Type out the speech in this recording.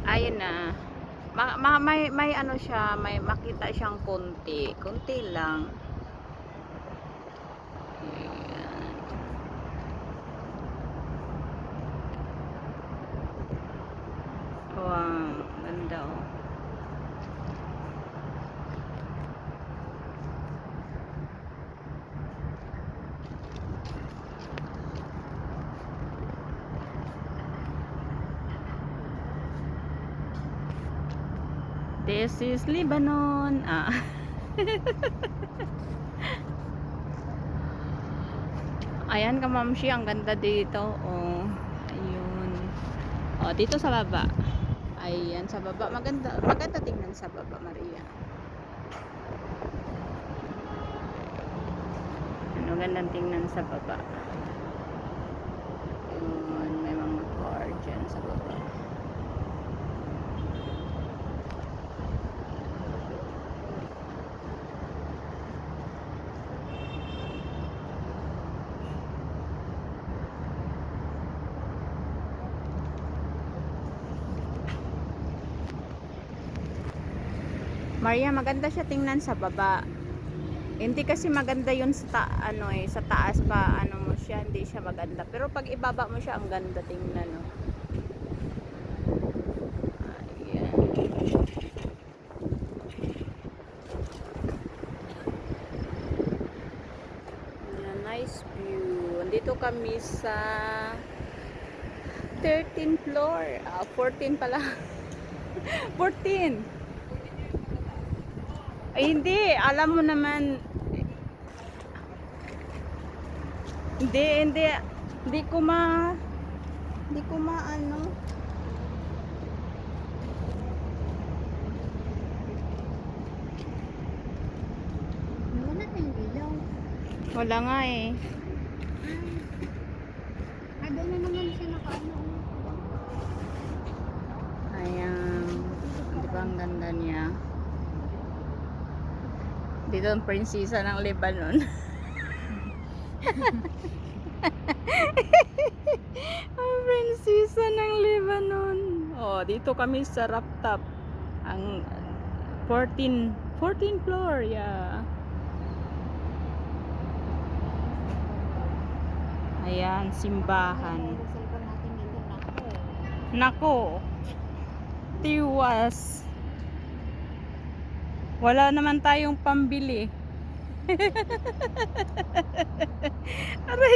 Ayun na. May ano siya, may makita siyang konti. Konti lang. Ayan. Wow, ganda oh. This is Lebanon. Ayan ka mamshi, ang ganda dito. Oh, ayun. Oh, dito sa baba. Ayan, sa baba. Maganda, maganda tingnan sa baba, Maria. Ano, gandang tingnan sa baba. Ayun, may mga car dyan sa baba. Maria, maganda siya tingnan sa baba. Hindi kasi maganda yun sa sa taas pa ano mo siya, hindi siya maganda. Pero pag ibaba mo siya, ang ganda tingnan, no. Ayan. Ayan, nice view. Andito kami sa 13th floor. 14 pala. 14. Ay, hindi. Alam mo naman. Hindi. Hindi ko ano. Wala tayong ilaw. Wala nga eh. Doon na naman siya nakaano. Ayan. Di ba ang ganda niya? Dito ang prinsesa ng Lebanon. Ang prinsesa ng Lebanon. Oh, dito kami sa rooftop. Ang 14th floor, yeah. Ayan, simbahan. Cellphone natin dito na. Nako. Tiwas. Wala naman tayong pambili. Aray.